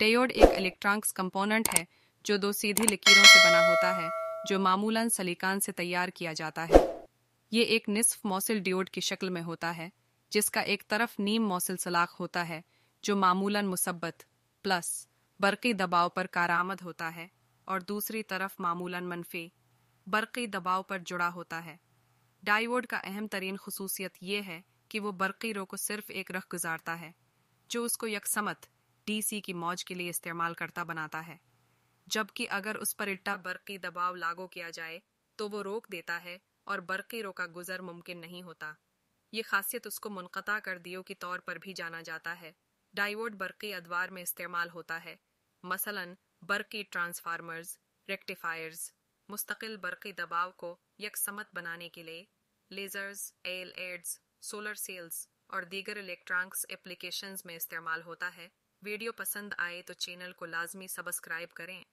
Diode एक electronics component है जो दो सीधी लकीरों से बना होता है जो मामूलन सिलिकॉन से तैयार किया जाता है। ये एक निस्फ मौसिल डायोड की शक्ल में होता है जिसका एक तरफ नीम मौसिल सलाख होता है जो मामूलन मुसब्बत प्लस बरक़ी दबाव पर कारआमद होता है और दूसरी तरफ मामूलन मनफी बरक़ी दबाव पर जुड़ा होता है। डायोड का अहम तरीन खुसूसियत ये है कि वो बरक़ी रो को सिर्फ एक रख गुजारता है जो उसको यकसमत DC की मौज के लिए इस्तेमाल करता बनाता है, जबकि अगर उस पर इल्टा बरक़ी दबाव लागू किया जाए तो वो रोक देता है और बरक़ी रो का गुजर मुमकिन नहीं होता। ये खासियत उसको मुनक़ता कर दियो के तौर पर भी जाना जाता है। डायोड बरक़ी अदवार में इस्तेमाल होता है, मसलन बरक़ी ट्रांसफार्मर्स, रेक्टिफायर्स, मुस्तकिल बरक़ी दबाव को यकसमत बनाने के लिए, लेज़र्स, एल्स, सोलर सेल्स और दीगर इलेक्ट्रॉनिक्स एप्लीकेशंस में इस्तेमाल होता है। वीडियो पसंद आए तो चैनल को लाजमी सब्सक्राइब करें।